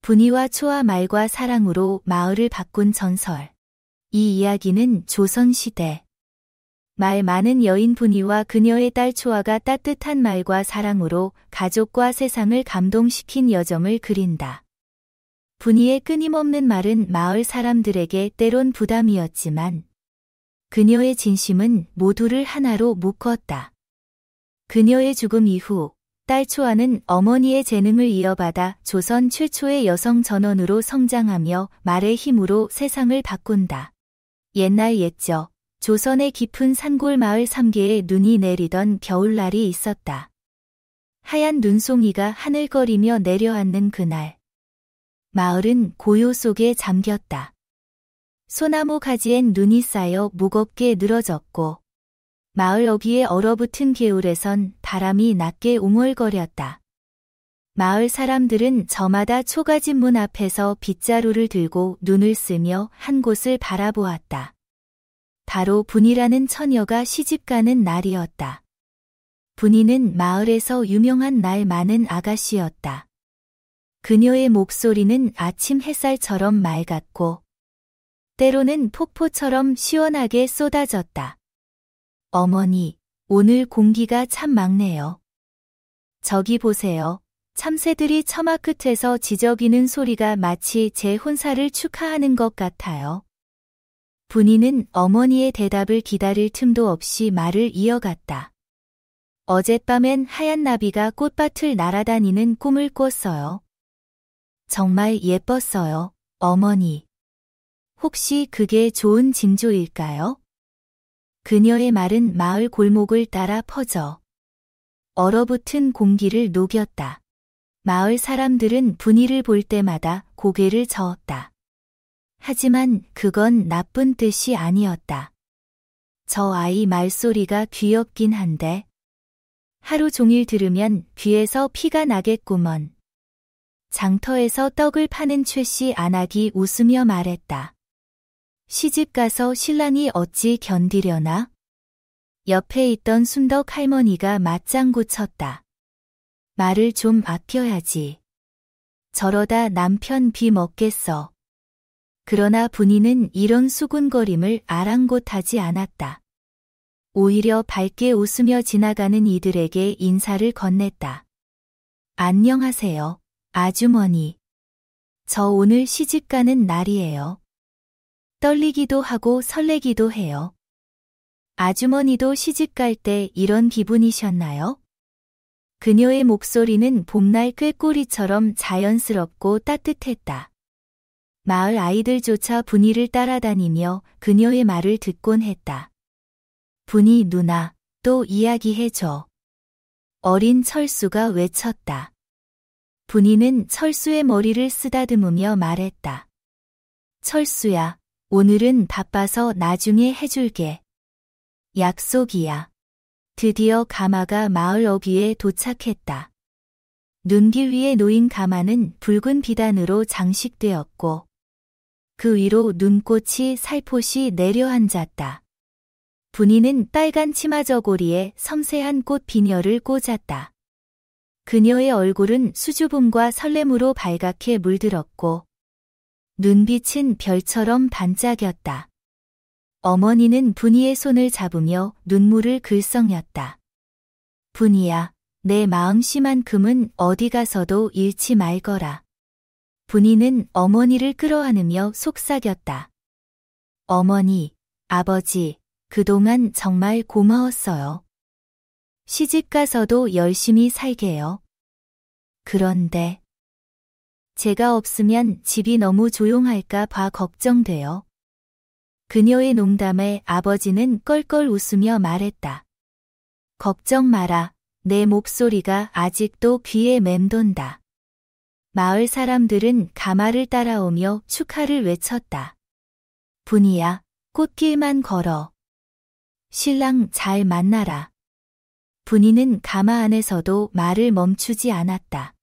분이와 초와 말과 사랑으로 마을을 바꾼 전설. 이 이야기는 조선시대 말 많은 여인 분이와 그녀의 딸 초아가 따뜻한 말과 사랑으로 가족과 세상을 감동시킨 여정을 그린다. 분이의 끊임없는 말은 마을 사람들에게 때론 부담이었지만 그녀의 진심은 모두를 하나로 묶었다. 그녀의 죽음 이후 딸 초아는 어머니의 재능을 이어받아 조선 최초의 여성 전원으로 성장하며 말의 힘으로 세상을 바꾼다. 옛날 옛적 조선의 깊은 산골 마을 3개에 눈이 내리던 겨울날이 있었다. 하얀 눈송이가 하늘거리며 내려앉는 그날. 마을은 고요 속에 잠겼다. 소나무 가지엔 눈이 쌓여 무겁게 늘어졌고 마을 어귀에 얼어붙은 개울에선 바람이 낮게 웅얼거렸다. 마을 사람들은 저마다 초가집 문 앞에서 빗자루를 들고 눈을 쓰며 한 곳을 바라보았다. 바로 분이라는 처녀가 시집가는 날이었다. 분이는 마을에서 유명한 날 많은 아가씨였다. 그녀의 목소리는 아침 햇살처럼 맑았고 때로는 폭포처럼 시원하게 쏟아졌다. 어머니, 오늘 공기가 참 맑네요. 저기 보세요. 참새들이 처마 끝에서 지저귀는 소리가 마치 제 혼사를 축하하는 것 같아요. 분이는 어머니의 대답을 기다릴 틈도 없이 말을 이어갔다. 어젯밤엔 하얀 나비가 꽃밭을 날아다니는 꿈을 꿨어요. 정말 예뻤어요, 어머니. 혹시 그게 좋은 징조일까요? 그녀의 말은 마을 골목을 따라 퍼져 얼어붙은 공기를 녹였다. 마을 사람들은 분이를 볼 때마다 고개를 저었다. 하지만 그건 나쁜 뜻이 아니었다. 저 아이 말소리가 귀엽긴 한데 하루 종일 들으면 귀에서 피가 나겠구먼. 장터에서 떡을 파는 최씨 안악이 웃으며 말했다. 시집가서 신랑이 어찌 견디려나? 옆에 있던 순덕 할머니가 맞장구 쳤다. 말을 좀 아껴야지. 저러다 남편 비 먹겠어. 그러나 분이는 이런 수군거림을 아랑곳하지 않았다. 오히려 밝게 웃으며 지나가는 이들에게 인사를 건넸다. 안녕하세요, 아주머니. 저 오늘 시집가는 날이에요. 떨리기도 하고 설레기도 해요. 아주머니도 시집갈 때 이런 기분이셨나요? 그녀의 목소리는 봄날 꾀꼬리처럼 자연스럽고 따뜻했다. 마을 아이들조차 분이를 따라다니며 그녀의 말을 듣곤 했다. 분이 누나, 또 이야기해줘. 어린 철수가 외쳤다. 분이는 철수의 머리를 쓰다듬으며 말했다. 철수야, 오늘은 바빠서 나중에 해줄게. 약속이야. 드디어 가마가 마을 어귀에 도착했다. 눈길 위에 놓인 가마는 붉은 비단으로 장식되었고 그 위로 눈꽃이 살포시 내려앉았다. 분이는 빨간 치마 저고리에 섬세한 꽃 비녀를 꽂았다. 그녀의 얼굴은 수줍음과 설렘으로 발갛게 물들었고 눈빛은 별처럼 반짝였다. 어머니는 분이의 손을 잡으며 눈물을 글썽였다. 분이야, 내 마음씨만큼은 어디 가서도 잃지 말거라. 분이는 어머니를 끌어안으며 속삭였다. 어머니, 아버지, 그동안 정말 고마웠어요. 시집가서도 열심히 살게요. 그런데 제가 없으면 집이 너무 조용할까 봐 걱정돼요. 그녀의 농담에 아버지는 껄껄 웃으며 말했다. 걱정 마라. 내 목소리가 아직도 귀에 맴돈다. 마을 사람들은 가마를 따라오며 축하를 외쳤다. 분이야, 꽃길만 걸어. 신랑 잘 만나라. 분이는 가마 안에서도 말을 멈추지 않았다.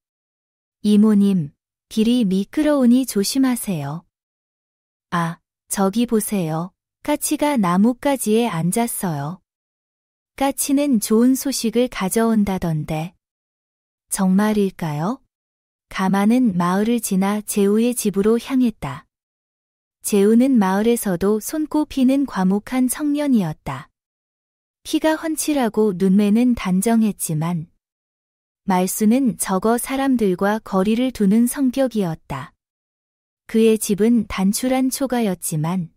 이모님, 길이 미끄러우니 조심하세요. 아, 저기 보세요. 까치가 나뭇가지에 앉았어요. 까치는 좋은 소식을 가져온다던데. 정말일까요? 가마는 마을을 지나 재우의 집으로 향했다. 재우는 마을에서도 손꼽히는 과묵한 청년이었다. 키가 훤칠하고 눈매는 단정했지만 말수는 적어 사람들과 거리를 두는 성격이었다. 그의 집은 단출한 초가였지만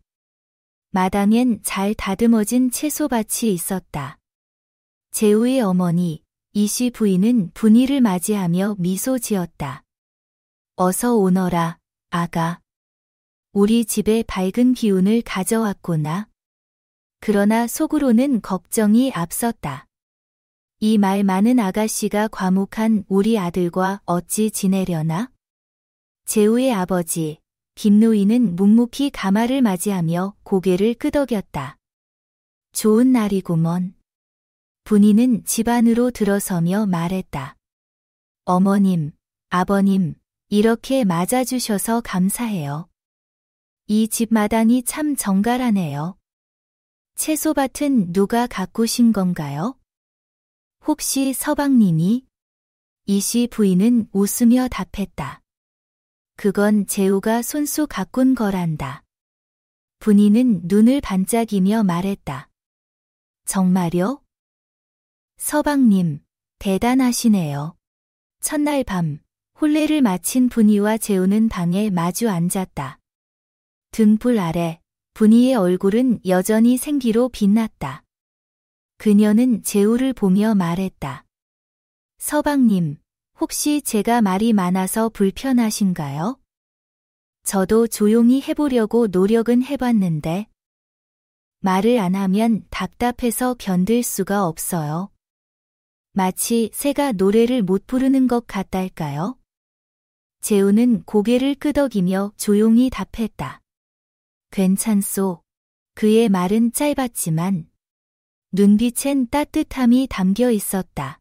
마당엔 잘 다듬어진 채소밭이 있었다. 재우의 어머니, 이씨 부인은 분이를 맞이하며 미소 지었다. 어서 오너라, 아가. 우리 집에 밝은 기운을 가져왔구나. 그러나 속으로는 걱정이 앞섰다. 이 말 많은 아가씨가 과묵한 우리 아들과 어찌 지내려나? 재우의 아버지, 김노인은 묵묵히 가마를 맞이하며 고개를 끄덕였다. 좋은 날이구먼. 분이는 집 안으로 들어서며 말했다. 어머님, 아버님, 이렇게 맞아주셔서 감사해요. 이 집 마당이 참 정갈하네요. 채소밭은 누가 가꾸신 건가요? 혹시 서방님이? 이씨 부인은 웃으며 답했다. 그건 재우가 손수 가꾼 거란다. 분이는 눈을 반짝이며 말했다. 정말요? 서방님, 대단하시네요. 첫날 밤, 혼례를 마친 분이와 재우는 방에 마주 앉았다. 등불 아래, 분이의 얼굴은 여전히 생기로 빛났다. 그녀는 재우를 보며 말했다. 서방님, 혹시 제가 말이 많아서 불편하신가요? 저도 조용히 해보려고 노력은 해봤는데 말을 안 하면 답답해서 견딜 수가 없어요. 마치 새가 노래를 못 부르는 것 같달까요? 재우는 고개를 끄덕이며 조용히 답했다. 괜찮소. 그의 말은 짧았지만 눈빛엔 따뜻함이 담겨 있었다.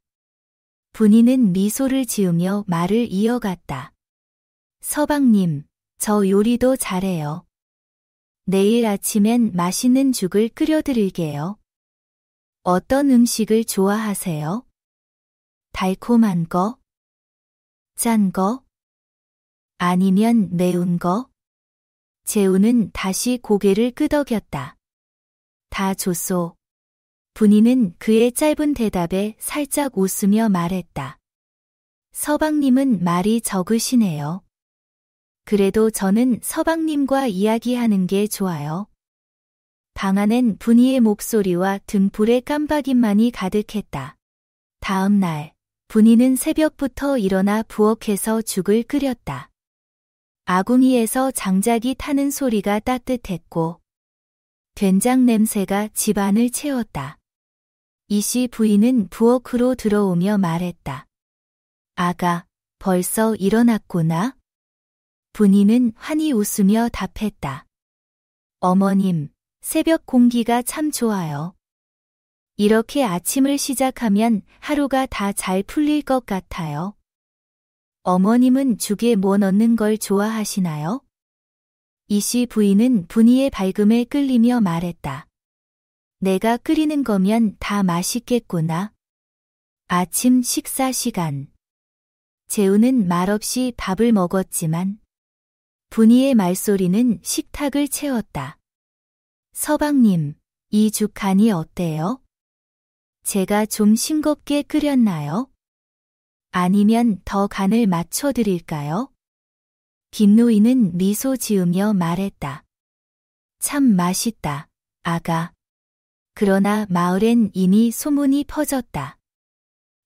분이는 미소를 지으며 말을 이어갔다. 서방님, 저 요리도 잘해요. 내일 아침엔 맛있는 죽을 끓여드릴게요. 어떤 음식을 좋아하세요? 달콤한 거? 짠 거? 아니면 매운 거? 재우는 다시 고개를 끄덕였다. 다 줬소. 분이는 그의 짧은 대답에 살짝 웃으며 말했다. 서방님은 말이 적으시네요. 그래도 저는 서방님과 이야기하는 게 좋아요. 방 안엔 분이의 목소리와 등불의 깜박임만이 가득했다. 다음 날, 분이는 새벽부터 일어나 부엌에서 죽을 끓였다. 아궁이에서 장작이 타는 소리가 따뜻했고 된장 냄새가 집안을 채웠다. 이씨 부인은 부엌으로 들어오며 말했다. 아가, 벌써 일어났구나? 분이는 환히 웃으며 답했다. 어머님, 새벽 공기가 참 좋아요. 이렇게 아침을 시작하면 하루가 다 잘 풀릴 것 같아요. 어머님은 죽에 뭐 넣는 걸 좋아하시나요? 이씨 부인은 분이의 밝음에 끌리며 말했다. 내가 끓이는 거면 다 맛있겠구나. 아침 식사 시간. 재우는 말없이 밥을 먹었지만 분이의 말소리는 식탁을 채웠다. 서방님, 이 죽 간이 어때요? 제가 좀 싱겁게 끓였나요? 아니면 더 간을 맞춰드릴까요? 김노인은 미소 지으며 말했다. 참 맛있다, 아가. 그러나 마을엔 이미 소문이 퍼졌다.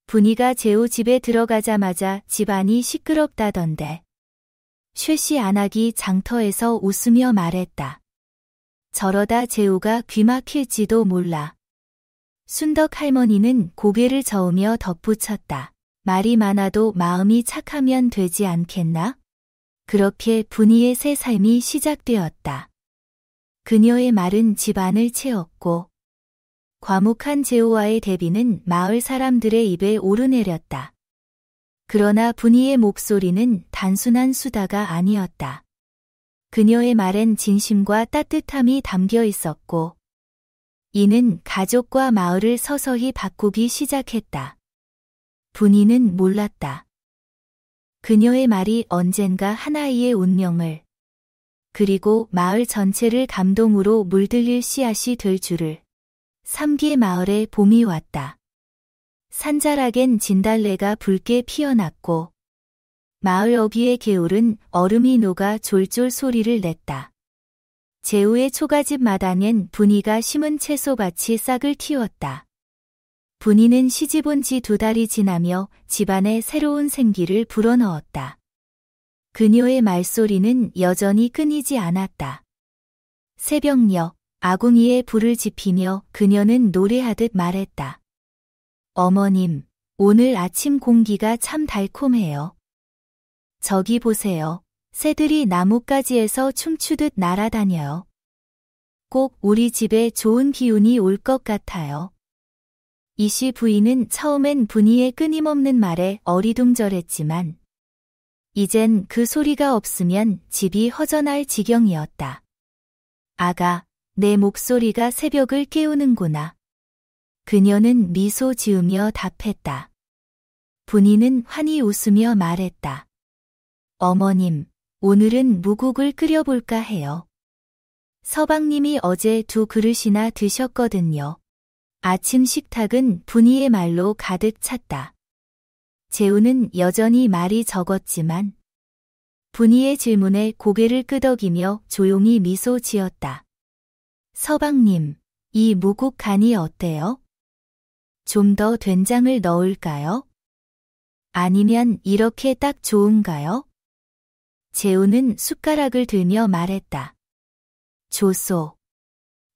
분이가 재우 집에 들어가자마자 집안이 시끄럽다던데. 쉐시 안악이 장터에서 웃으며 말했다. 저러다 재우가 귀 막힐지도 몰라. 순덕 할머니는 고개를 저으며 덧붙였다. 말이 많아도 마음이 착하면 되지 않겠나? 그렇게 분이의 새 삶이 시작되었다. 그녀의 말은 집안을 채웠고 과묵한 재우와의 대비는 마을 사람들의 입에 오르내렸다. 그러나 분이의 목소리는 단순한 수다가 아니었다. 그녀의 말엔 진심과 따뜻함이 담겨 있었고 이는 가족과 마을을 서서히 바꾸기 시작했다. 분이는 몰랐다. 그녀의 말이 언젠가 한 아이의 운명을 그리고 마을 전체를 감동으로 물들일 씨앗이 될 줄을. 3기 마을에 봄이 왔다. 산자락엔 진달래가 붉게 피어났고 마을 어귀의 개울은 얼음이 녹아 졸졸 소리를 냈다. 제우의 초가집 마당엔 분이가 심은 채소밭이 싹을 틔웠다. 분이는 시집 온 지 2달이 지나며 집안에 새로운 생기를 불어넣었다. 그녀의 말소리는 여전히 끊이지 않았다. 새벽녘 아궁이에 불을 지피며 그녀는 노래하듯 말했다. 어머님, 오늘 아침 공기가 참 달콤해요. 저기 보세요. 새들이 나뭇가지에서 춤추듯 날아다녀요. 꼭 우리 집에 좋은 기운이 올 것 같아요. 이씨 부인은 처음엔 분이의 끊임없는 말에 어리둥절했지만 이젠 그 소리가 없으면 집이 허전할 지경이었다. 아가, 내 목소리가 새벽을 깨우는구나. 그녀는 미소 지으며 답했다. 분이는 환히 웃으며 말했다. 어머님, 오늘은 무국을 끓여볼까 해요. 서방님이 어제 2 그릇이나 드셨거든요. 아침 식탁은 분이의 말로 가득 찼다. 제우는 여전히 말이 적었지만 분이의 질문에 고개를 끄덕이며 조용히 미소 지었다. 서방님, 이 무국 간이 어때요? 좀 더 된장을 넣을까요? 아니면 이렇게 딱 좋은가요? 제우는 숟가락을 들며 말했다. 좋소.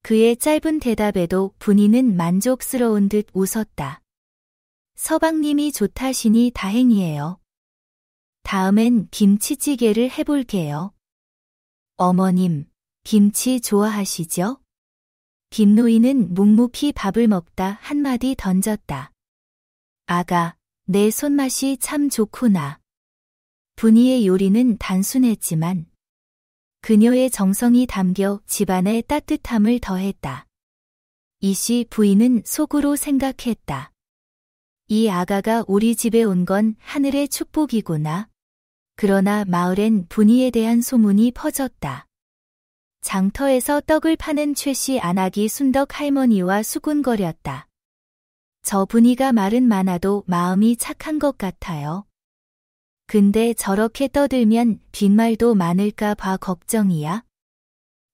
그의 짧은 대답에도 분이는 만족스러운 듯 웃었다. 서방님이 좋다시니 다행이에요. 다음엔 김치찌개를 해볼게요. 어머님, 김치 좋아하시죠? 김노인은 묵묵히 밥을 먹다 한마디 던졌다. 아가, 내 손맛이 참 좋구나. 분이의 요리는 단순했지만 그녀의 정성이 담겨 집안의 따뜻함을 더했다. 이씨 부인은 속으로 생각했다. 이 아가가 우리 집에 온 건 하늘의 축복이구나. 그러나 마을엔 분이에 대한 소문이 퍼졌다. 장터에서 떡을 파는 최씨 안악이 순덕 할머니와 수군거렸다. 저 분이가 말은 많아도 마음이 착한 것 같아요. 근데 저렇게 떠들면 빈말도 많을까 봐 걱정이야.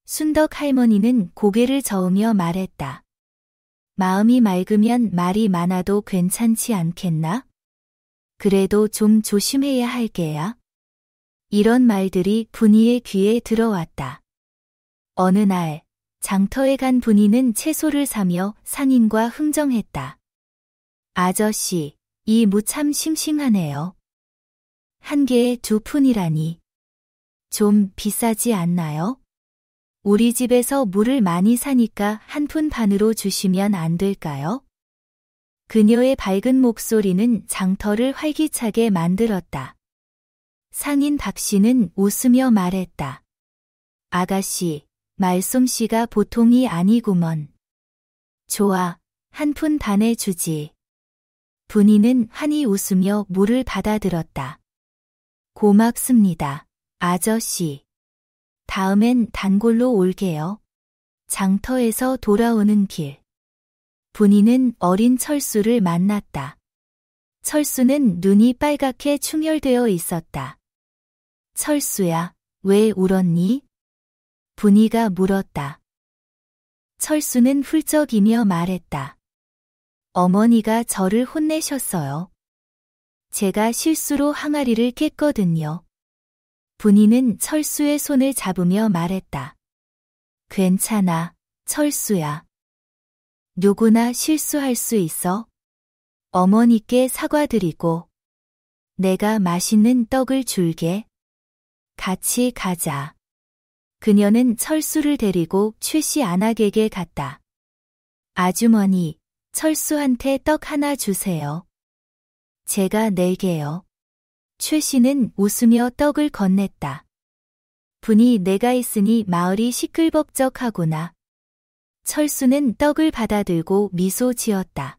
순덕 할머니는 고개를 저으며 말했다. 마음이 맑으면 말이 많아도 괜찮지 않겠나? 그래도 좀 조심해야 할 게야. 이런 말들이 분이의 귀에 들어왔다. 어느 날 장터에 간 분이는 채소를 사며 상인과 흥정했다. 아저씨, 이 무 참 싱싱하네요. 한 개에 2푼이라니. 좀 비싸지 않나요? 우리 집에서 무를 많이 사니까 1푼 반으로 주시면 안 될까요? 그녀의 밝은 목소리는 장터를 활기차게 만들었다. 상인 박씨는 웃으며 말했다. 아가씨, 말솜씨가 보통이 아니구먼. 좋아, 1푼 반에 주지. 분이는 환히 웃으며 무를 받아들었다. 고맙습니다, 아저씨. 다음엔 단골로 올게요. 장터에서 돌아오는 길. 분이는 어린 철수를 만났다. 철수는 눈이 빨갛게 충혈되어 있었다. 철수야, 왜 울었니? 분이가 물었다. 철수는 훌쩍이며 말했다. 어머니가 저를 혼내셨어요. 제가 실수로 항아리를 깼거든요. 분이는 철수의 손을 잡으며 말했다. 괜찮아, 철수야. 누구나 실수할 수 있어. 어머니께 사과드리고 내가 맛있는 떡을 줄게. 같이 가자. 그녀는 철수를 데리고 최씨 안악에게 갔다. 아주머니, 철수한테 떡 하나 주세요. 제가 낼게요. 최씨는 웃으며 떡을 건넸다. 분이 내가 있으니 마을이 시끌벅적하구나. 철수는 떡을 받아들고 미소 지었다.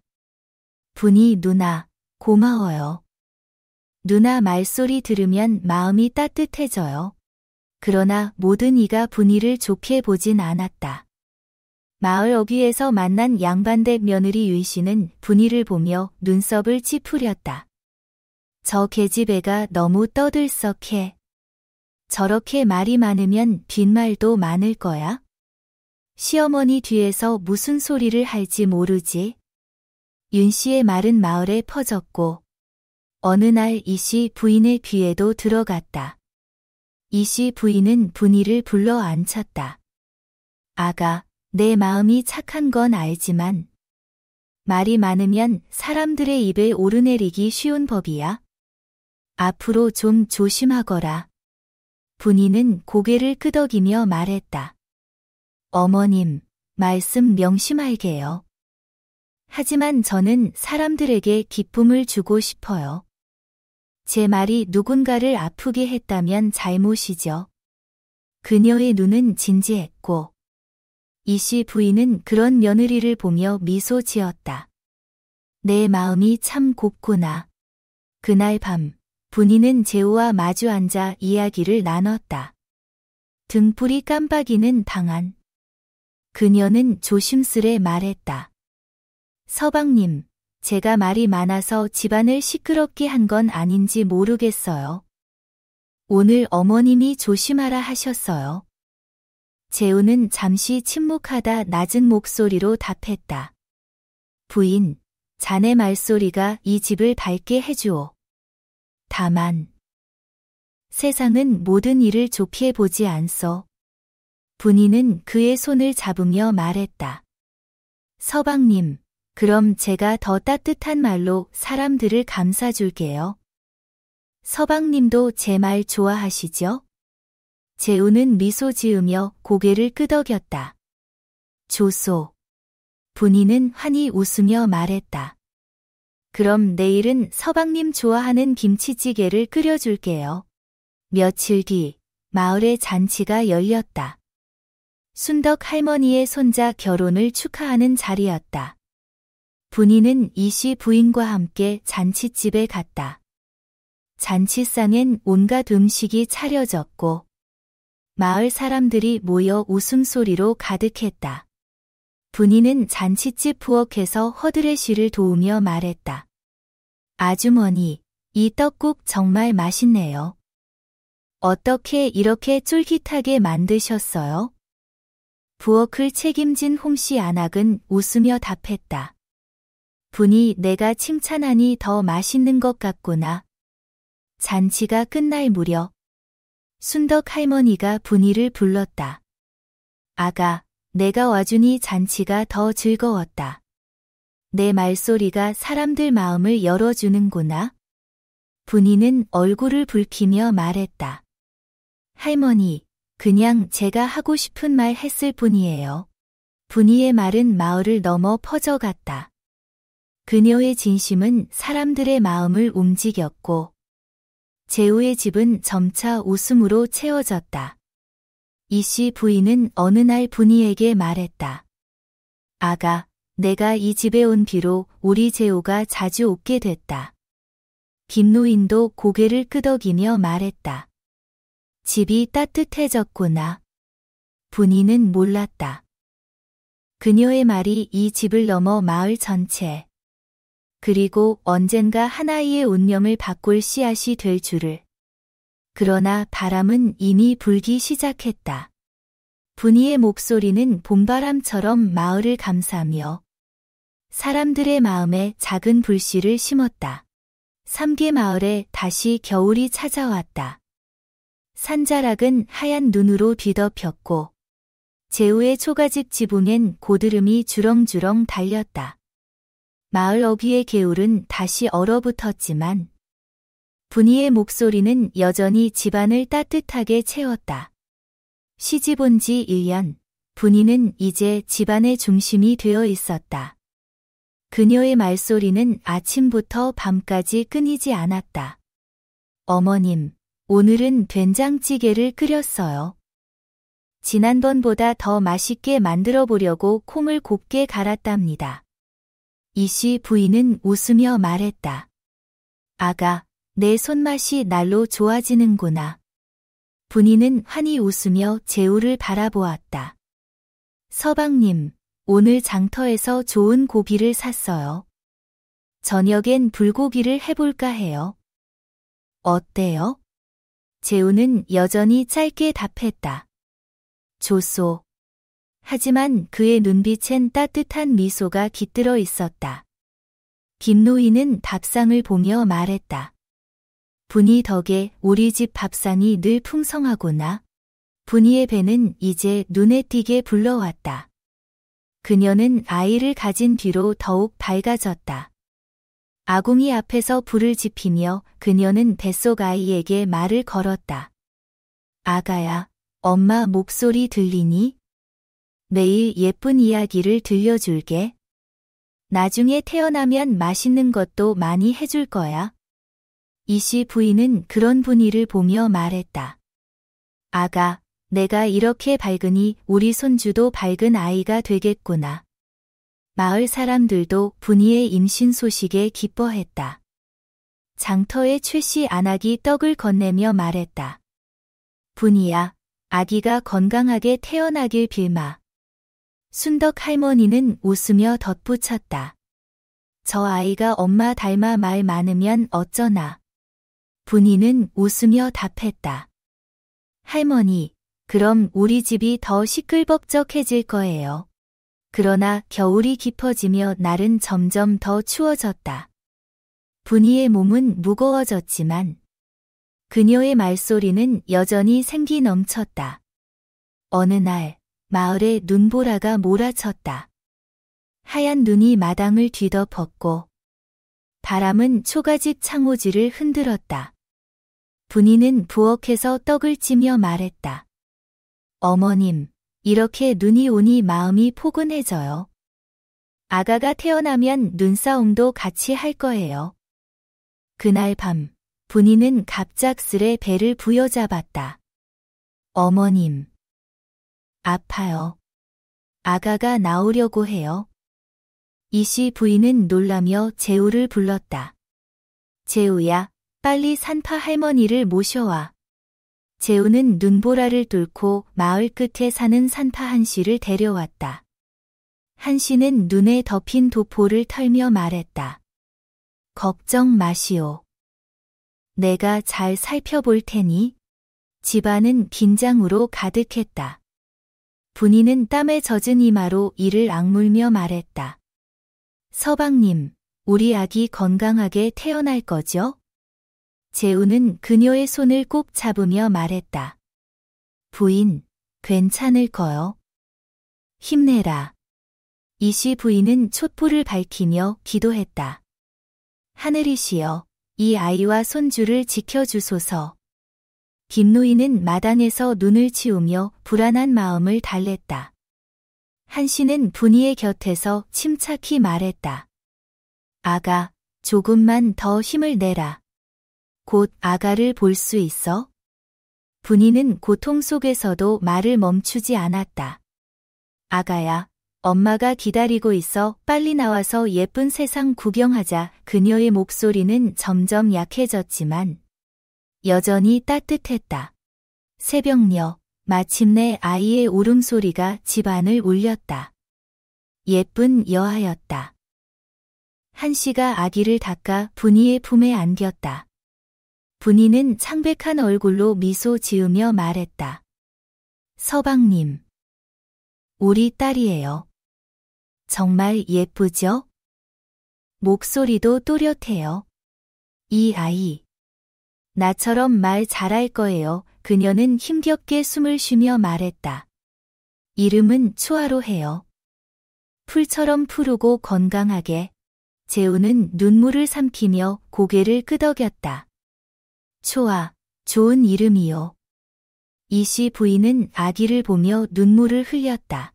분이 누나, 고마워요. 누나 말소리 들으면 마음이 따뜻해져요. 그러나 모든 이가 분이를 좋게 보진 않았다. 마을 어귀에서 만난 양반댁 며느리 윤씨는 분이를 보며 눈썹을 찌푸렸다. 저 계집애가 너무 떠들썩해. 저렇게 말이 많으면 뒷말도 많을 거야? 시어머니 뒤에서 무슨 소리를 할지 모르지. 윤씨의 말은 마을에 퍼졌고 어느 날 이씨 부인의 귀에도 들어갔다. 이씨 부인은 분이를 불러 앉혔다. 아가, 내 마음이 착한 건 알지만 말이 많으면 사람들의 입에 오르내리기 쉬운 법이야. 앞으로 좀 조심하거라. 분이는 고개를 끄덕이며 말했다. 어머님, 말씀 명심할게요. 하지만 저는 사람들에게 기쁨을 주고 싶어요. 제 말이 누군가를 아프게 했다면 잘못이죠. 그녀의 눈은 진지했고 이씨 부인은 그런 며느리를 보며 미소 지었다. 내 마음이 참 곱구나. 그날 밤 분이는 재우와 마주 앉아 이야기를 나눴다. 등불이 깜빡이는 방 안. 그녀는 조심스레 말했다. 서방님, 제가 말이 많아서 집안을 시끄럽게 한 건 아닌지 모르겠어요. 오늘 어머님이 조심하라 하셨어요. 재우는 잠시 침묵하다 낮은 목소리로 답했다. 부인, 자네 말소리가 이 집을 밝게 해주오. 다만 세상은 모든 일을 좋게 보지 않소. 분이는 그의 손을 잡으며 말했다. 서방님, 그럼 제가 더 따뜻한 말로 사람들을 감싸줄게요. 서방님도 제 말 좋아하시죠? 재우는 미소 지으며 고개를 끄덕였다. 좋소. 분이는 환히 웃으며 말했다. 그럼 내일은 서방님 좋아하는 김치찌개를 끓여줄게요. 며칠 뒤 마을의 잔치가 열렸다. 순덕 할머니의 손자 결혼을 축하하는 자리였다. 분이는 이씨 부인과 함께 잔치집에 갔다. 잔치상엔 온갖 음식이 차려졌고 마을 사람들이 모여 웃음소리로 가득했다. 분이는 잔치집 부엌에서 허드레쉬를 도우며 말했다. 아주머니, 이 떡국 정말 맛있네요. 어떻게 이렇게 쫄깃하게 만드셨어요? 부엌을 책임진 홍씨 안악은 웃으며 답했다. 분이 내가 칭찬하니 더 맛있는 것 같구나. 잔치가 끝날 무렵 순덕 할머니가 분이를 불렀다. 아가, 내가 와주니 잔치가 더 즐거웠다. 내 말소리가 사람들 마음을 열어주는구나. 분이는 얼굴을 붉히며 말했다. 할머니, 그냥 제가 하고 싶은 말 했을 뿐이에요. 분이의 말은 마을을 넘어 퍼져갔다. 그녀의 진심은 사람들의 마음을 움직였고 재우의 집은 점차 웃음으로 채워졌다. 이씨 부인은 어느 날 분이에게 말했다. 아가, 내가 이 집에 온 뒤로 우리 재우가 자주 오게 됐다. 김노인도 고개를 끄덕이며 말했다. 집이 따뜻해졌구나. 분이는 몰랐다. 그녀의 말이 이 집을 넘어 마을 전체, 그리고 언젠가 하나이의 운명을 바꿀 씨앗이 될 줄을. 그러나 바람은 이미 불기 시작했다. 분이의 목소리는 봄바람처럼 마을을 감싸며 사람들의 마음에 작은 불씨를 심었다. 삼계 마을에 다시 겨울이 찾아왔다. 산자락은 하얀 눈으로 뒤덮였고 재우의 초가집 지붕엔 고드름이 주렁주렁 달렸다. 마을 어귀의 개울은 다시 얼어붙었지만 분이의 목소리는 여전히 집안을 따뜻하게 채웠다. 시집 온 지 1년, 분이는 이제 집안의 중심이 되어 있었다. 그녀의 말소리는 아침부터 밤까지 끊이지 않았다. 어머님, 오늘은 된장찌개를 끓였어요. 지난번보다 더 맛있게 만들어 보려고 콩을 곱게 갈았답니다. 이씨 부인은 웃으며 말했다. 아가, 내 손맛이 날로 좋아지는구나. 분이는 환히 웃으며 재우를 바라보았다. 서방님, 오늘 장터에서 좋은 고기를 샀어요. 저녁엔 불고기를 해볼까 해요. 어때요? 재우는 여전히 짧게 답했다. 좋소. 하지만 그의 눈빛엔 따뜻한 미소가 깃들어 있었다. 김노인은 밥상을 보며 말했다. 분이 덕에 우리 집 밥상이 늘 풍성하구나. 분이의 배는 이제 눈에 띄게 불러왔다. 그녀는 아이를 가진 뒤로 더욱 밝아졌다. 아궁이 앞에서 불을 지피며 그녀는 뱃속 아이에게 말을 걸었다. 아가야, 엄마 목소리 들리니? 매일 예쁜 이야기를 들려줄게. 나중에 태어나면 맛있는 것도 많이 해줄 거야. 이씨 부인은 그런 분이를 보며 말했다. 아가, 내가 이렇게 밝으니 우리 손주도 밝은 아이가 되겠구나. 마을 사람들도 분이의 임신 소식에 기뻐했다. 장터의 최씨 안악이 떡을 건네며 말했다. 분이야, 아기가 건강하게 태어나길 빌마. 순덕 할머니는 웃으며 덧붙였다. 저 아이가 엄마 닮아 말 많으면 어쩌나. 분이는 웃으며 답했다. 할머니, 그럼 우리 집이 더 시끌벅적해질 거예요. 그러나 겨울이 깊어지며 날은 점점 더 추워졌다. 분이의 몸은 무거워졌지만 그녀의 말소리는 여전히 생기 넘쳤다. 어느 날 마을에 눈보라가 몰아쳤다. 하얀 눈이 마당을 뒤덮었고 바람은 초가집 창호지를 흔들었다. 분이는 부엌에서 떡을 찌며 말했다. 어머님, 이렇게 눈이 오니 마음이 포근해져요. 아가가 태어나면 눈싸움도 같이 할 거예요. 그날 밤, 분이는 갑작스레 배를 부여잡았다. 어머님. 아파요. 아가가 나오려고 해요. 이씨 부인은 놀라며 재우를 불렀다. 재우야, 빨리 산파 할머니를 모셔와. 재우는 눈보라를 뚫고 마을 끝에 사는 산파 한씨를 데려왔다. 한씨는 눈에 덮인 도포를 털며 말했다. 걱정 마시오. 내가 잘 살펴볼 테니. 집안은 긴장으로 가득했다. 분이는 땀에 젖은 이마로 이를 악물며 말했다. 서방님, 우리 아기 건강하게 태어날 거죠? 재우는 그녀의 손을 꼭 잡으며 말했다. 부인, 괜찮을 거요. 힘내라. 이씨 부인은 촛불을 밝히며 기도했다. 하늘이시여, 이 아이와 손주를 지켜주소서. 김노인은 마당에서 눈을 치우며 불안한 마음을 달랬다. 한씨는 분이의 곁에서 침착히 말했다. 아가, 조금만 더 힘을 내라. 곧 아가를 볼 수 있어? 분이는 고통 속에서도 말을 멈추지 않았다. 아가야, 엄마가 기다리고 있어 빨리 나와서 예쁜 세상 구경하자. 그녀의 목소리는 점점 약해졌지만 여전히 따뜻했다. 새벽녘, 마침내 아이의 울음소리가 집안을 울렸다. 예쁜 여아였다. 한씨가 아기를 닦아 분이의 품에 안겼다. 분이는 창백한 얼굴로 미소 지으며 말했다. 서방님. 우리 딸이에요. 정말 예쁘죠? 목소리도 또렷해요. 이 아이. 나처럼 말 잘할 거예요. 그녀는 힘겹게 숨을 쉬며 말했다. 이름은 초아로 해요. 풀처럼 푸르고 건강하게. 재우는 눈물을 삼키며 고개를 끄덕였다. 초아, 좋은 이름이요. 이씨 부인은 아기를 보며 눈물을 흘렸다.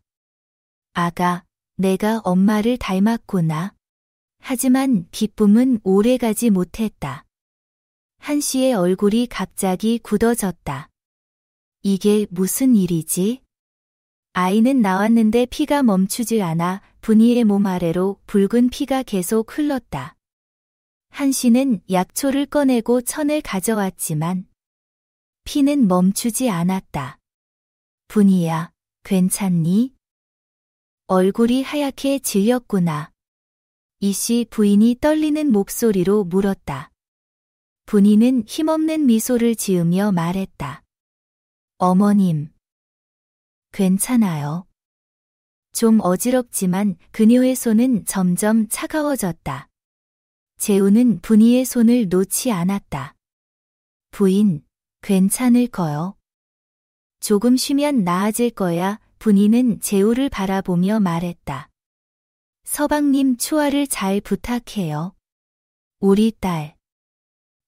아가, 내가 엄마를 닮았구나. 하지만 기쁨은 오래가지 못했다. 한씨의 얼굴이 갑자기 굳어졌다. 이게 무슨 일이지? 아이는 나왔는데 피가 멈추지 않아 분이의 몸 아래로 붉은 피가 계속 흘렀다. 한씨는 약초를 꺼내고 천을 가져왔지만 피는 멈추지 않았다. 분이야, 괜찮니? 얼굴이 하얗게 질렸구나. 이씨 부인이 떨리는 목소리로 물었다. 분이는 힘없는 미소를 지으며 말했다. 어머님. 괜찮아요. 좀 어지럽지만 그녀의 손은 점점 차가워졌다. 재우는 분이의 손을 놓지 않았다. 부인, 괜찮을 거요. 조금 쉬면 나아질 거야. 분이는 재우를 바라보며 말했다. 서방님 초아를 잘 부탁해요. 우리 딸.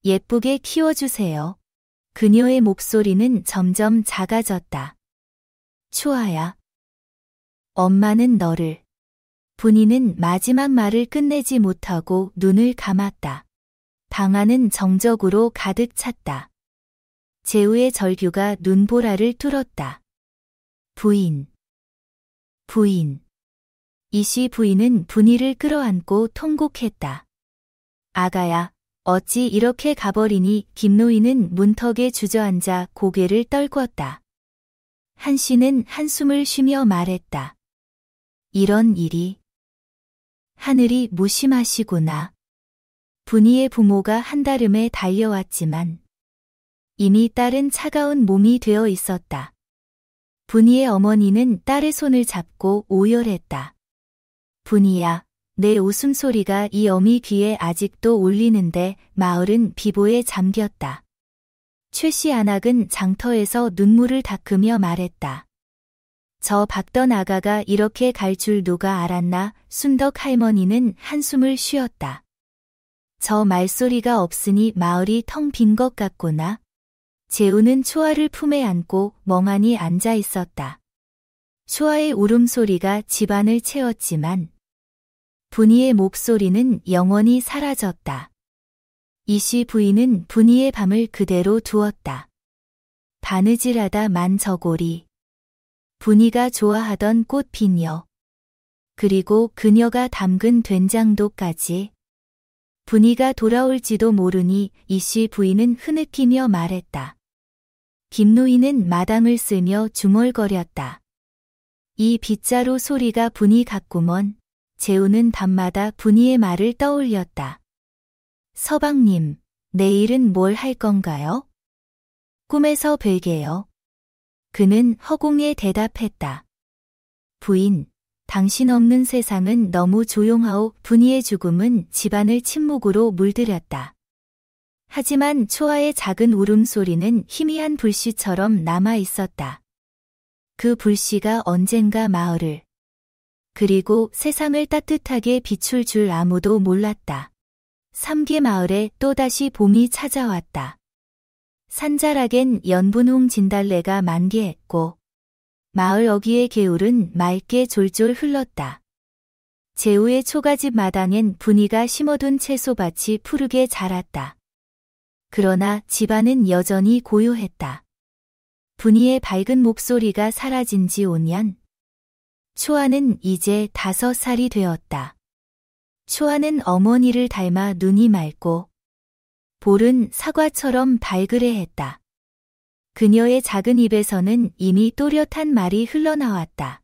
예쁘게 키워주세요. 그녀의 목소리는 점점 작아졌다. 초아야. 엄마는 너를. 분이는 마지막 말을 끝내지 못하고 눈을 감았다. 방 안은 정적으로 가득 찼다. 재우의 절규가 눈보라를 뚫었다. 부인. 부인. 이씨 부인은 분이를 끌어안고 통곡했다. 아가야, 어찌 이렇게 가버리니? 김노인은 문턱에 주저앉아 고개를 떨구었다. 한씨는 한숨을 쉬며 말했다. 이런 일이. 하늘이 무심하시구나. 분이의 부모가 한달음에 달려왔지만 이미 딸은 차가운 몸이 되어 있었다. 분이의 어머니는 딸의 손을 잡고 오열했다. 분이야, 내 웃음소리가 이 어미 귀에 아직도 울리는데. 마을은 비보에 잠겼다. 최씨 안악은 장터에서 눈물을 닦으며 말했다. 저 박던 아가가 이렇게 갈 줄 누가 알았나? 순덕 할머니는 한숨을 쉬었다. 저 말소리가 없으니 마을이 텅 빈 것 같구나. 재우는 초아를 품에 안고 멍하니 앉아 있었다. 초아의 울음소리가 집안을 채웠지만 분이의 목소리는 영원히 사라졌다. 이씨 부인은 분이의 밤을 그대로 두었다. 바느질하다 만 저고리. 분이가 좋아하던 꽃비녀. 그리고 그녀가 담근 된장도까지. 분이가 돌아올지도 모르니 이씨 부인은 흐느끼며 말했다. 김노인은 마당을 쓸며 중얼거렸다. 이 빗자루 소리가 분이 같구먼. 재우는 밤마다 분이의 말을 떠올렸다. 서방님, 내일은 뭘 할 건가요? 꿈에서 뵐게요. 그는 허공에 대답했다. 부인, 당신 없는 세상은 너무 조용하오. 분이의 죽음은 집안을 침묵으로 물들였다. 하지만 초아의 작은 울음소리는 희미한 불씨처럼 남아 있었다. 그 불씨가 언젠가 마을을 그리고 세상을 따뜻하게 비출 줄 아무도 몰랐다. 삼계 마을에 또다시 봄이 찾아왔다. 산자락엔 연분홍 진달래가 만개했고 마을 어귀의 개울은 맑게 졸졸 흘렀다. 재우의 초가집 마당엔 분이가 심어둔 채소밭이 푸르게 자랐다. 그러나 집안은 여전히 고요했다. 분이의 밝은 목소리가 사라진 지 5년. 초아는 이제 5살이 되었다. 초아는 어머니를 닮아 눈이 맑고 볼은 사과처럼 발그레했다. 그녀의 작은 입에서는 이미 또렷한 말이 흘러나왔다.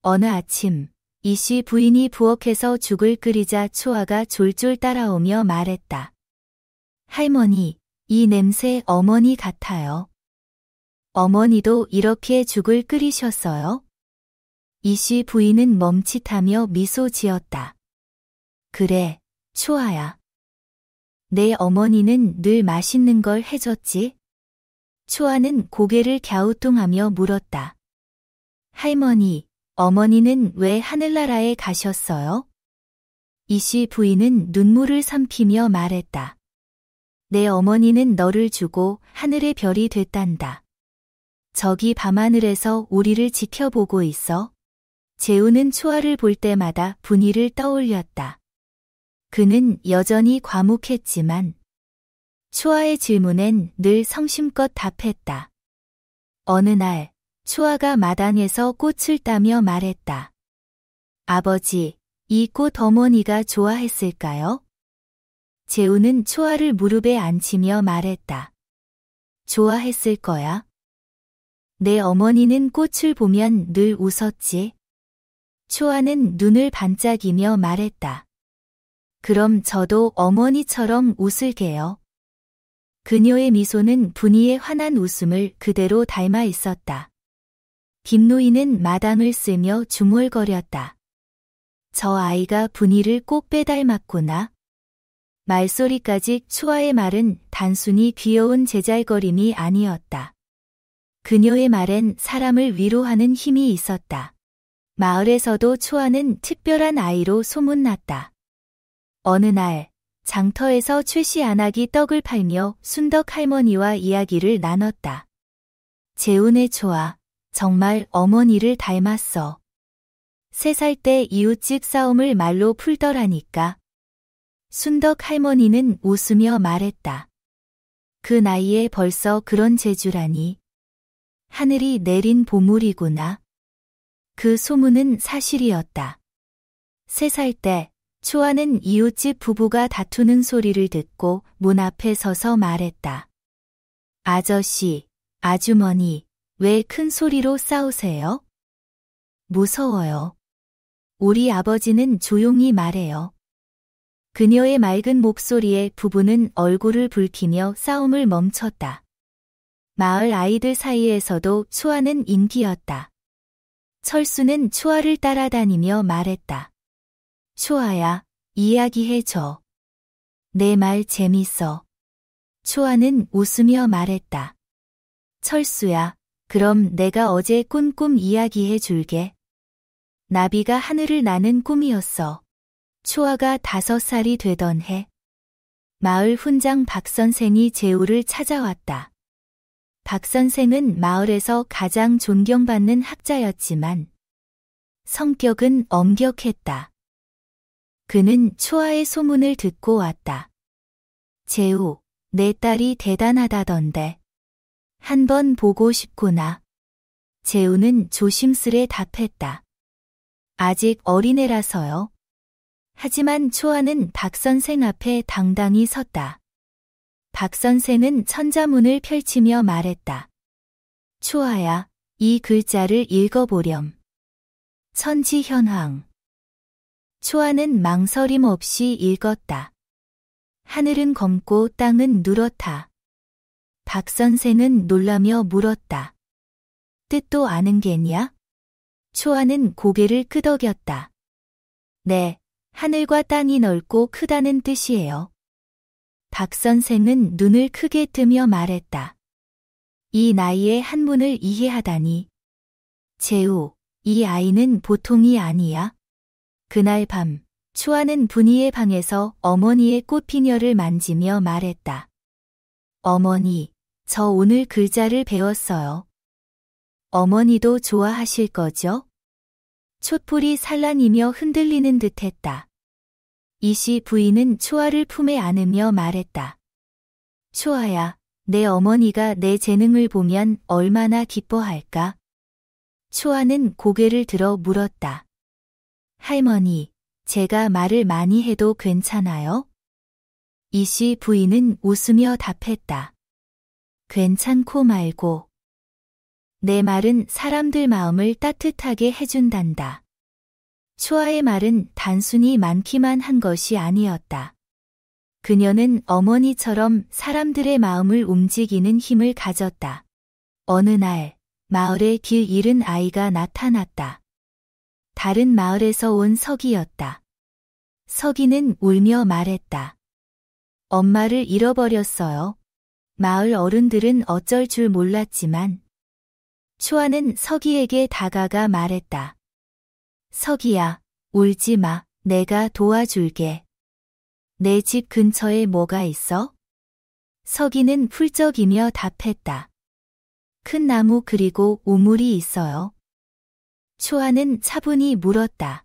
어느 아침 이씨 부인이 부엌에서 죽을 끓이자 초아가 졸졸 따라오며 말했다. 할머니, 이 냄새 어머니 같아요. 어머니도 이렇게 죽을 끓이셨어요? 이씨 부인은 멈칫하며 미소 지었다. 그래, 초아야. 내 어머니는 늘 맛있는 걸 해줬지? 초아는 고개를 갸우뚱하며 물었다. 할머니, 어머니는 왜 하늘나라에 가셨어요? 이씨 부인은 눈물을 삼키며 말했다. 내 어머니는 너를 주고 하늘의 별이 됐단다. 저기 밤하늘에서 우리를 지켜보고 있어. 재우는 초아를 볼 때마다 분이를 떠올렸다. 그는 여전히 과묵했지만 초아의 질문엔 늘 성심껏 답했다. 어느 날 초아가 마당에서 꽃을 따며 말했다. 아버지, 이 꽃 어머니가 좋아했을까요? 재우는 초아를 무릎에 앉히며 말했다. 좋아했을 거야. 내 어머니는 꽃을 보면 늘 웃었지. 초아는 눈을 반짝이며 말했다. 그럼 저도 어머니처럼 웃을게요. 그녀의 미소는 분이의 환한 웃음을 그대로 닮아 있었다. 김노인은 마당을 쓰며 중얼거렸다. 저 아이가 분이를 꼭 빼닮았구나. 말소리까지 초아의 말은 단순히 귀여운 제잘거림이 아니었다. 그녀의 말엔 사람을 위로하는 힘이 있었다. 마을에서도 초아는 특별한 아이로 소문났다. 어느 날 장터에서 최씨 안악이 떡을 팔며 순덕 할머니와 이야기를 나눴다. 재훈의 초아, 정말 어머니를 닮았어. 3살 때 이웃집 싸움을 말로 풀더라니까. 순덕 할머니는 웃으며 말했다. 그 나이에 벌써 그런 재주라니. 하늘이 내린 보물이구나. 그 소문은 사실이었다. 3살 때 초아는 이웃집 부부가 다투는 소리를 듣고 문 앞에 서서 말했다. 아저씨, 아주머니, 왜 큰 소리로 싸우세요? 무서워요. 우리 아버지는 조용히 말해요. 그녀의 맑은 목소리에 부부는 얼굴을 붉히며 싸움을 멈췄다. 마을 아이들 사이에서도 초아는 인기였다. 철수는 초아를 따라다니며 말했다. 초아야, 이야기해줘. 내 말 재밌어. 초아는 웃으며 말했다. 철수야, 그럼 내가 어제 꾼 꿈 이야기해 줄게. 나비가 하늘을 나는 꿈이었어. 초아가 5살이 되던 해. 마을 훈장 박 선생이 재우를 찾아왔다. 박 선생은 마을에서 가장 존경받는 학자였지만 성격은 엄격했다. 그는 초아의 소문을 듣고 왔다. 재우, 내 딸이 대단하다던데. 한번 보고 싶구나. 재우는 조심스레 답했다. 아직 어린애라서요. 하지만 초아는 박 선생 앞에 당당히 섰다. 박 선생은 천자문을 펼치며 말했다. 초아야, 이 글자를 읽어보렴. 천지현황. 초아는 망설임 없이 읽었다. 하늘은 검고 땅은 누렇다. 박 선생은 놀라며 물었다. 뜻도 아는 게냐? 초아는 고개를 끄덕였다. 네, 하늘과 땅이 넓고 크다는 뜻이에요. 박 선생은 눈을 크게 뜨며 말했다. 이 나이에 한문을 이해하다니. 재우, 이 아이는 보통이 아니야. 그날 밤, 초아는 분이의 방에서 어머니의 꽃피녀를 만지며 말했다. 어머니, 저 오늘 글자를 배웠어요. 어머니도 좋아하실 거죠? 촛불이 산란이며 흔들리는 듯했다. 이시 부인은 초아를 품에 안으며 말했다. 초아야, 내 어머니가 내 재능을 보면 얼마나 기뻐할까? 초아는 고개를 들어 물었다. 할머니, 제가 말을 많이 해도 괜찮아요? 이시 부인은 웃으며 답했다. 괜찮고 말고. 내 말은 사람들 마음을 따뜻하게 해준단다. 초아의 말은 단순히 많기만 한 것이 아니었다. 그녀는 어머니처럼 사람들의 마음을 움직이는 힘을 가졌다. 어느 날, 마을에 길 잃은 아이가 나타났다. 다른 마을에서 온 서기였다. 서기는 울며 말했다. 엄마를 잃어버렸어요. 마을 어른들은 어쩔 줄 몰랐지만 초아는 서기에게 다가가 말했다. 서기야, 울지 마. 내가 도와줄게. 내 집 근처에 뭐가 있어? 서기는 훌쩍이며 답했다. 큰 나무 그리고 우물이 있어요. 초아는 차분히 물었다.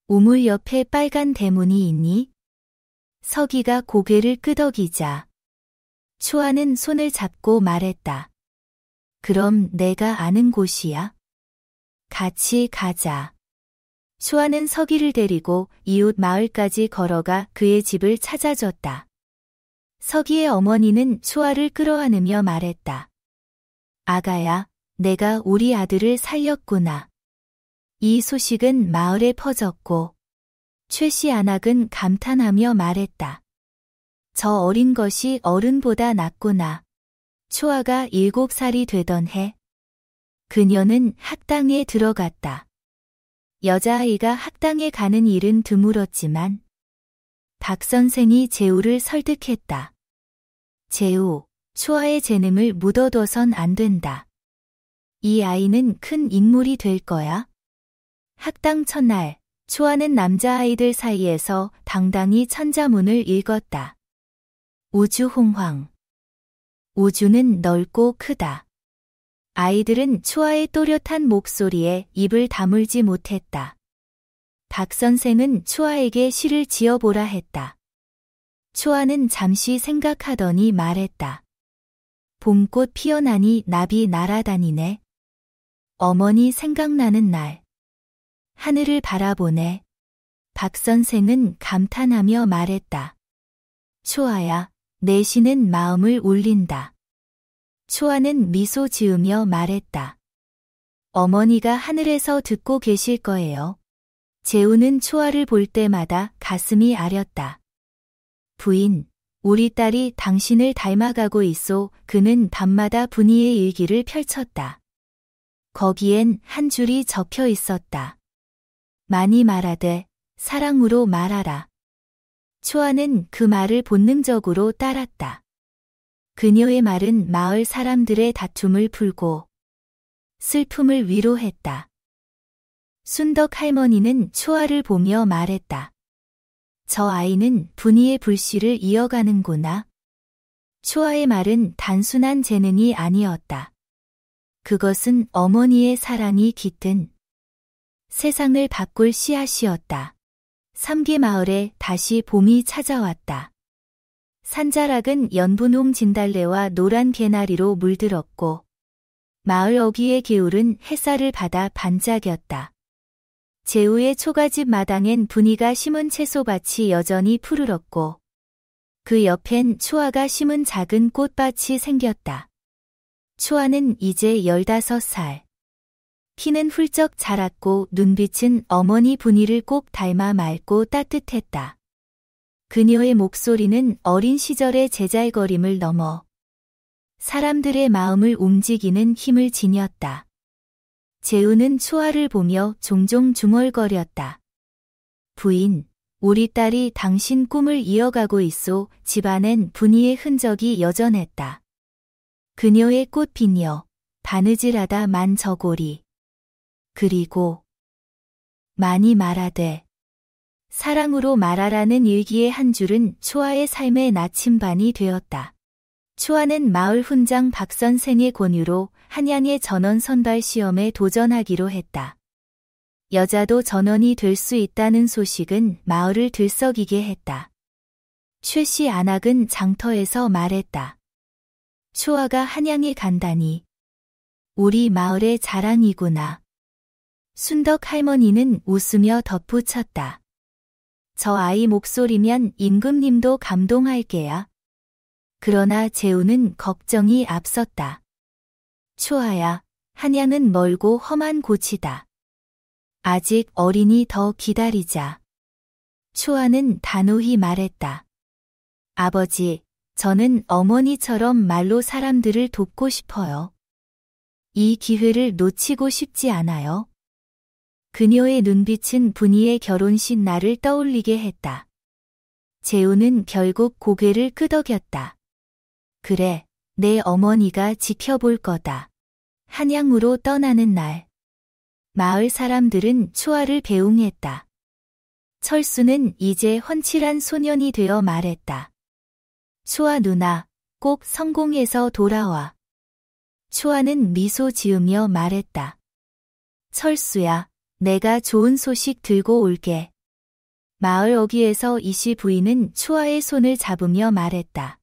우물 옆에 빨간 대문이 있니? 서기가 고개를 끄덕이자 초아는 손을 잡고 말했다. 그럼 내가 아는 곳이야. 같이 가자. 초아는 서기를 데리고 이웃 마을까지 걸어가 그의 집을 찾아줬다. 서기의 어머니는 초아를 끌어안으며 말했다. 아가야, 내가 우리 아들을 살렸구나. 이 소식은 마을에 퍼졌고 최씨 안악은 감탄하며 말했다. 저 어린 것이 어른보다 낫구나. 초아가 7살이 되던 해, 그녀는 학당에 들어갔다. 여자아이가 학당에 가는 일은 드물었지만 박 선생이 재우를 설득했다. 재우, 초아의 재능을 묻어둬선 안 된다. 이 아이는 큰 인물이 될 거야. 학당 첫날, 초아는 남자아이들 사이에서 당당히 천자문을 읽었다. 우주홍황. 우주는 넓고 크다. 아이들은 초아의 또렷한 목소리에 입을 다물지 못했다. 박 선생은 초아에게 시를 지어보라 했다. 초아는 잠시 생각하더니 말했다. 봄꽃 피어나니 나비 날아다니네. 어머니 생각나는 날. 하늘을 바라보네. 박 선생은 감탄하며 말했다. 초아야, 내 시는 마음을 울린다. 초아는 미소 지으며 말했다. 어머니가 하늘에서 듣고 계실 거예요. 재우는 초아를 볼 때마다 가슴이 아렸다. 부인, 우리 딸이 당신을 닮아가고 있소. 그는 밤마다 분이의 일기를 펼쳤다. 거기엔 한 줄이 적혀 있었다. 많이 말하되 사랑으로 말하라. 초아는 그 말을 본능적으로 따랐다. 그녀의 말은 마을 사람들의 다툼을 풀고 슬픔을 위로했다. 순덕 할머니는 초아를 보며 말했다. 저 아이는 분이의 불씨를 이어가는구나. 초아의 말은 단순한 재능이 아니었다. 그것은 어머니의 사랑이 깃든 세상을 바꿀 씨앗이었다. 삼계 마을에 다시 봄이 찾아왔다. 산자락은 연분홍 진달래와 노란 개나리로 물들었고 마을 어귀의 개울은 햇살을 받아 반짝였다. 재우의 초가집 마당엔 분이가 심은 채소밭이 여전히 푸르렀고 그 옆엔 초아가 심은 작은 꽃밭이 생겼다. 초아는 이제 15살. 키는 훌쩍 자랐고 눈빛은 어머니 분이를 꼭 닮아 맑고 따뜻했다. 그녀의 목소리는 어린 시절의 제잘거림을 넘어 사람들의 마음을 움직이는 힘을 지녔다. 재우는 초아를 보며 종종 중얼거렸다. 부인, 우리 딸이 당신 꿈을 이어가고 있소. 집안엔 분이의 흔적이 여전했다. 그녀의 꽃비녀, 바느질하다 만 저고리. 그리고 많이 말하되 사랑으로 말하라는 일기의 한 줄은 초아의 삶의 나침반이 되었다. 초아는 마을 훈장 박 선생의 권유로 한양의 전원 선발 시험에 도전하기로 했다. 여자도 전원이 될 수 있다는 소식은 마을을 들썩이게 했다. 최씨 안악은 장터에서 말했다. 초아가 한양에 간다니. 우리 마을의 자랑이구나. 순덕 할머니는 웃으며 덧붙였다. 저 아이 목소리면 임금님도 감동할 게야. 그러나 재우는 걱정이 앞섰다. 초아야, 한양은 멀고 험한 곳이다. 아직 어리니 더 기다리자. 초아는 단호히 말했다. 아버지, 저는 어머니처럼 말로 사람들을 돕고 싶어요. 이 기회를 놓치고 싶지 않아요. 그녀의 눈빛은 분이의 결혼식 날을 떠올리게 했다. 재우는 결국 고개를 끄덕였다. 그래, 내 어머니가 지켜볼 거다. 한양으로 떠나는 날. 마을 사람들은 초아를 배웅했다. 철수는 이제 훤칠한 소년이 되어 말했다. 초아 누나, 꼭 성공해서 돌아와. 초아는 미소 지으며 말했다. 철수야, 내가 좋은 소식 들고 올게. 마을 어귀에서 이씨 부인은 초아의 손을 잡으며 말했다.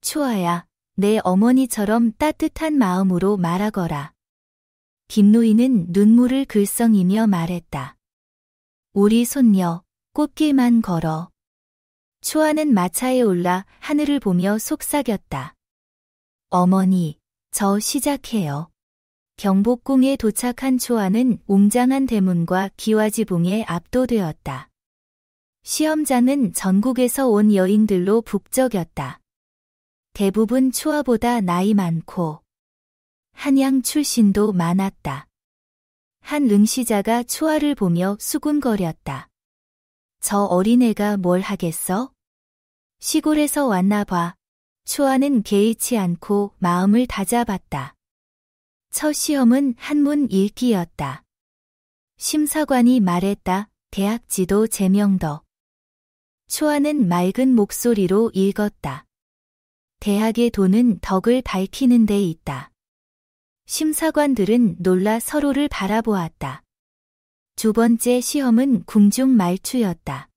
초아야, 내 어머니처럼 따뜻한 마음으로 말하거라. 김노인은 눈물을 글썽이며 말했다. 우리 손녀, 꽃길만 걸어. 초아는 마차에 올라 하늘을 보며 속삭였다. 어머니, 저 시작해요. 경복궁에 도착한 초아는 웅장한 대문과 기와지붕에 압도되었다. 시험장은 전국에서 온 여인들로 북적였다. 대부분 초아보다 나이 많고 한양 출신도 많았다. 한 응시자가 초아를 보며 수군거렸다. 저 어린애가 뭘 하겠어? 시골에서 왔나 봐. 초아는 개의치 않고 마음을 다잡았다. 첫 시험은 한문 읽기였다. 심사관이 말했다. 대학지도 제명덕. 초아는 맑은 목소리로 읽었다. 대학의 도는 덕을 밝히는 데 있다. 심사관들은 놀라 서로를 바라보았다. 두 번째 시험은 궁중 말투였다.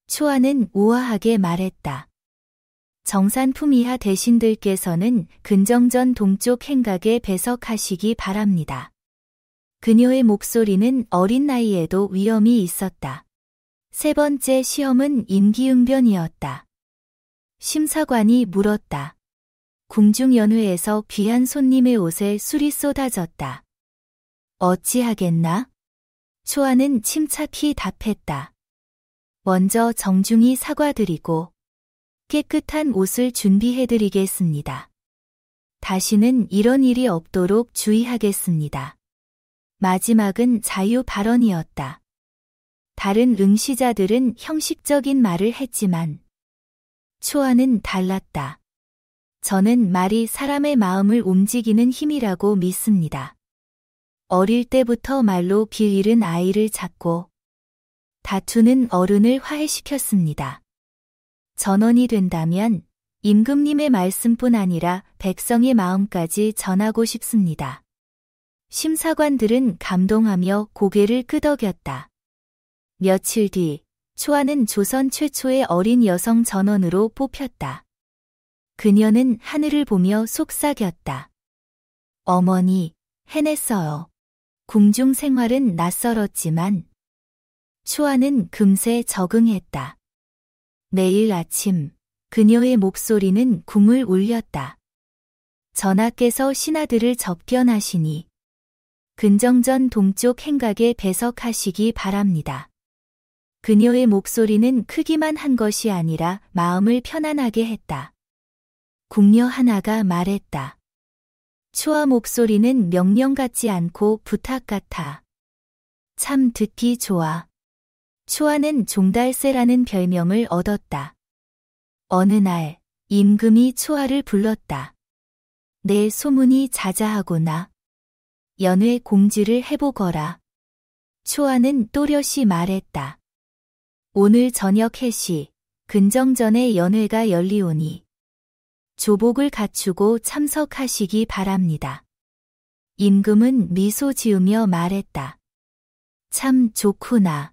초아는 우아하게 말했다. 정산품 이하 대신들께서는 근정전 동쪽 행각에 배석하시기 바랍니다. 그녀의 목소리는 어린 나이에도 위엄이 있었다. 세 번째 시험은 임기응변이었다. 심사관이 물었다. 궁중연회에서 귀한 손님의 옷에 술이 쏟아졌다. 어찌하겠나? 초아는 침착히 답했다. 먼저 정중히 사과드리고 깨끗한 옷을 준비해드리겠습니다. 다시는 이런 일이 없도록 주의하겠습니다. 마지막은 자유 발언이었다. 다른 응시자들은 형식적인 말을 했지만 초아는 달랐다. 저는 말이 사람의 마음을 움직이는 힘이라고 믿습니다. 어릴 때부터 말로 길 잃은 아이를 찾고 다투는 어른을 화해시켰습니다. 전원이 된다면 임금님의 말씀뿐 아니라 백성의 마음까지 전하고 싶습니다. 심사관들은 감동하며 고개를 끄덕였다. 며칠 뒤 초아는 조선 최초의 어린 여성 전원으로 뽑혔다. 그녀는 하늘을 보며 속삭였다. 어머니, 해냈어요. 궁중 생활은 낯설었지만 초아는 금세 적응했다. 내일 아침 그녀의 목소리는 궁을 울렸다. 전하께서 신하들을 접견하시니 근정전 동쪽 행각에 배석하시기 바랍니다. 그녀의 목소리는 크기만 한 것이 아니라 마음을 편안하게 했다. 궁녀 하나가 말했다. 초아 목소리는 명령 같지 않고 부탁 같아. 참 듣기 좋아. 초아는 종달새라는 별명을 얻었다. 어느 날 임금이 초아를 불렀다. 내 소문이 자자하구나. 연회 공지를 해보거라. 초아는 또렷이 말했다. 오늘 저녁 3시 근정전에 연회가 열리오니 조복을 갖추고 참석하시기 바랍니다. 임금은 미소 지으며 말했다. 참 좋구나.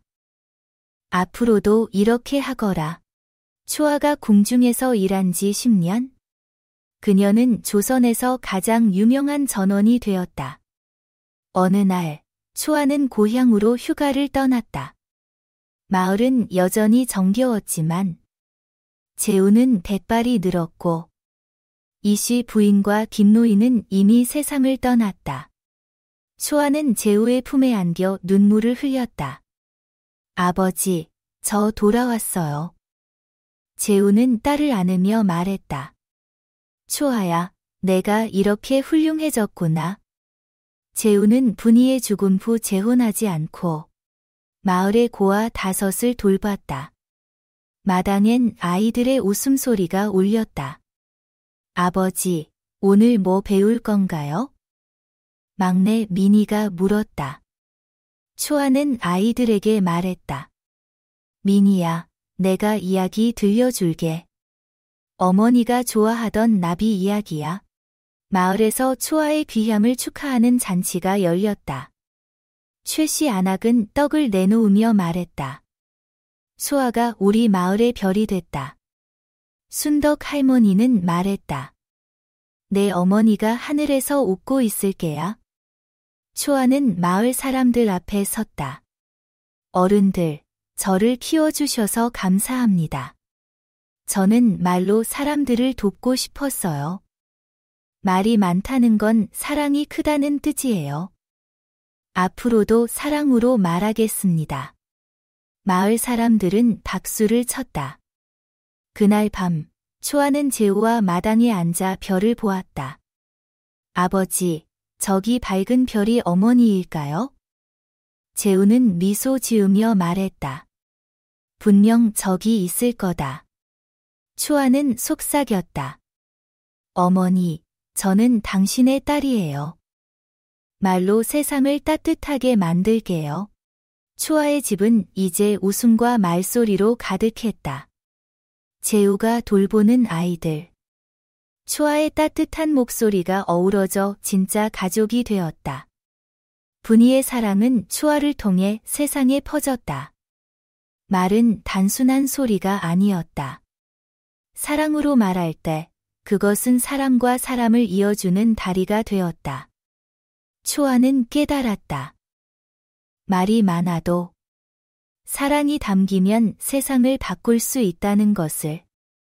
앞으로도 이렇게 하거라. 초아가 궁중에서 일한 지 10년? 그녀는 조선에서 가장 유명한 전원이 되었다. 어느 날 초아는 고향으로 휴가를 떠났다. 마을은 여전히 정겨웠지만 재우는 대빨이 늘었고 이씨 부인과 김노인은 이미 세상을 떠났다. 초아는 재우의 품에 안겨 눈물을 흘렸다. 아버지, 저 돌아왔어요. 재우는 딸을 안으며 말했다. 초아야, 내가 이렇게 훌륭해졌구나. 재우는 분이의 죽음 후 재혼하지 않고 마을의 고아 5을 돌봤다. 마당엔 아이들의 웃음소리가 울렸다. 아버지, 오늘 뭐 배울 건가요? 막내 민희가 물었다. 초아는 아이들에게 말했다. 민희야, 내가 이야기 들려줄게. 어머니가 좋아하던 나비 이야기야. 마을에서 초아의 귀향을 축하하는 잔치가 열렸다. 최씨 안악은 떡을 내놓으며 말했다. 초아가 우리 마을의 별이 됐다. 순덕 할머니는 말했다. 내 어머니가 하늘에서 웃고 있을 게야. 초아는 마을 사람들 앞에 섰다. 어른들, 저를 키워주셔서 감사합니다. 저는 말로 사람들을 돕고 싶었어요. 말이 많다는 건 사랑이 크다는 뜻이에요. 앞으로도 사랑으로 말하겠습니다. 마을 사람들은 박수를 쳤다. 그날 밤, 초아는 재우와 마당에 앉아 별을 보았다. 아버지, 저기 밝은 별이 어머니일까요? 재우는 미소 지으며 말했다. 분명 저기 있을 거다. 초아는 속삭였다. 어머니, 저는 당신의 딸이에요. 말로 세상을 따뜻하게 만들게요. 초아의 집은 이제 웃음과 말소리로 가득했다. 재우가 돌보는 아이들. 초아의 따뜻한 목소리가 어우러져 진짜 가족이 되었다. 분이의 사랑은 초아를 통해 세상에 퍼졌다. 말은 단순한 소리가 아니었다. 사랑으로 말할 때 그것은 사람과 사람을 이어주는 다리가 되었다. 초아는 깨달았다. 말이 많아도 사랑이 담기면 세상을 바꿀 수 있다는 것을.